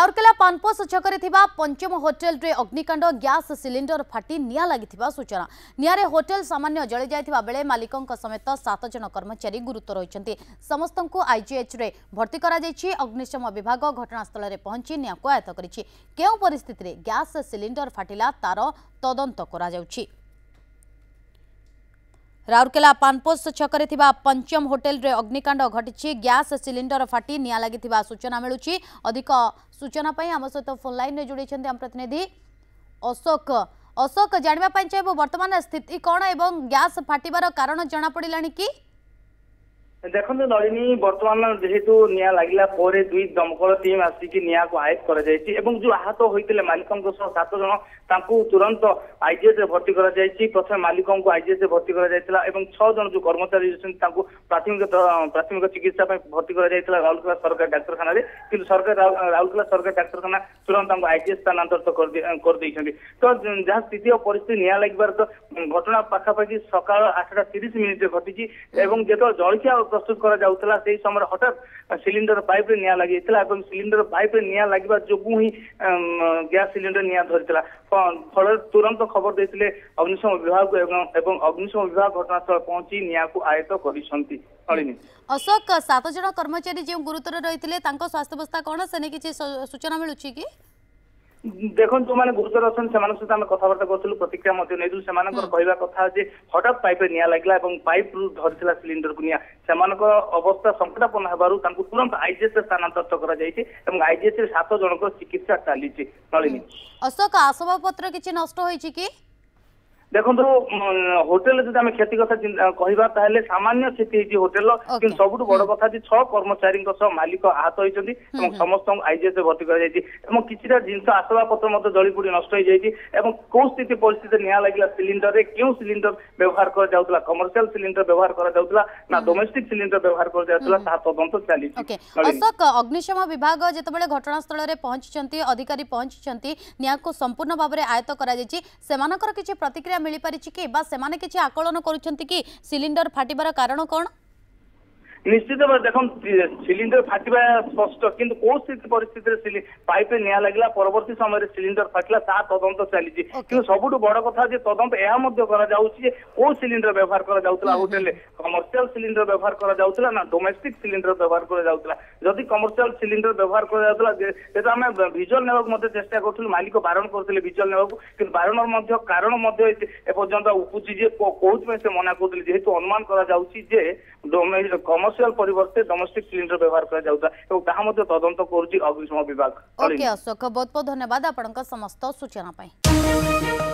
राउरकेला पानपोष छकरे थिबा पंचम होटेल रे अग्निकांड गैस सिलिंडर फाटी निया लागिथिबा सूचना। नियारे होटेल सामान्य जଳି जायथिबा बेले मालिकंक समेत 7 जन कर्मचारी गुरुतर होइछन्ति। समस्तंकु आईजीएच रे भर्ती करा जायछि। अग्निशम विभाग घटनास्थल रे पहुंची निया को आयत्त करिछि। केउ परिस्थिति रे गैस सिलिंडर फाटिला तार तदंत करा जाउछि। राउरकेला पानपोष छकरे थिबा पंचम होटेल रे अग्निकांड घटिछि। गैस सिलिंडर फाटी निया लागिथिबा सूचना मिलुछि। अधिक सूचना पई हम सहित फोन लाइन रे जोड़ी छथि हम प्रतिनिधि अशोक जानिबा पई चाहबो वर्तमान स्थिति कोन एवं गैस फाटिबार कारण जणा पडिलानी कि देखो नलिनी बर्तमान जेहेतु निया लगिला पोरे दुई दमकल टीम आसिक निया को आयत कर जायछि एवं जो आहत होइतिले मालिकंक सह 7 जन तांकू तुरंत आईजीएच रे भर्ती करा जायछि। प्रथम मालिकंक आईजीएच रे भर्ती करा जायतिला एवं 6 जन जो कर्मचारी छन तांकू प्राथमिक चिकित्सा पय भर्ती करा जायतिला राउरकेला सरकारी डाक्तरखाना रे। किंतु सरकार राउरकेला सरकारी डाक्तरखाना तुरंत तांको आईजीएच स्थानांतरित कर दैछन्ति। तो जहा स्थिति और परिस्थिति निया लगिबार तो घटना पाखापाखि सकाळ 8:30 मिनिट रे घटिछि एवं जेतो जळखिया प्रस्तुत करा जाउतला सेही समय हठात सिलिंडर पाइप रे निया लागि इतला एवं सिलिंडर पाइप रे निया लागिबा जोगु ही गैस सिलिंडर निया धरितला। फल तुरंत खबर देथिले अग्निशम विभाग एवं अग्निशम विभाग घटनास्थल पहुंची निया को आयत्त करिसंती। अशोक 7 जन कर्मचारी जे गुरुतर रहिथिले तांको स्वास्थ्य अवस्था कोन सेने किछि सूचना मिलुछि कि देखो जो मैंने गुरुतर अच्छा सहित आम कथबार्ता करूँ प्रतिक्रिया कहवा कथा जे हठात पाइप निया लगे पाइप रु धरला सिलिंडर को निया अवस्था संकटापन्न होबारु तुरंत आईजीएच स्थानांतरित कर आईजीएच 7 जन चिकित्सा चली। नलिनी अशोक आसबाब पत्र किछि नष्ट होइछि कि देखो होटेल जो आम क्षति कथा कहवा ताहले सामान्य क्षति होटेल कि सब बड़ कथा 6 कर्मचारी मालिक आहत होती समस्त आईजीएच भर्ती कर किसी जिन आसवा पत्र जली पोड़ी नष्ट हो जाए कौ स्थिति परिस्थिति निया लगे सिलिंडर रे क्यों सिलिंडर व्यवहार कर कमर्शियल सिलिंडर व्यवहार कर ना डोमेस्टिक सिलिंडर व्यवहार कर तदंत चली। अशोक अग्निशम विभाग जितेबाला घटनास्थल में पहुंची अधिकारी पहुंची निया को संपूर्ण भाव में आयत्त कर प्रतिक्रिया मिली परिछि कि बा सेमाने किछि आकलन करूछंती कि सिलिंडर फाटिबार कारण कोन निश्चित भाव देख सिलिंडर फाटिबा स्पष्ट किंतु कौ स्थिति परिस्थिति पाइप निया लगिला परवर्ती समय सिलिंडर फाटिला तदंत चली कि सबुठ बड़ कथा तदंत यह कौ सिलिंडर व्यवहार कर होटेल कमर्शियल सिलिंडर व्यवहार कर ना डोमेस्टिक सिलिंडर व्यवहार कर जदि कमर्शियल सिलिंडर व्यवहार कर आम भिजुआल ने चेष्टा करूँ मालिक बारण करते भिजुआल ने बारण कारण एपर्यंत उपजी जे कौन से मना कर जेहेतु अनुमान कर कमर्शियल परिवर्ते डोमेस्टिक सिलिंडर व्यवहार करा जाउता एवं ताहा मध्ये तदंत करूची अग्निशम विभाग। ओके अशोक बहुत बहुत धन्यवाद आपनका समस्त सूचना पाई।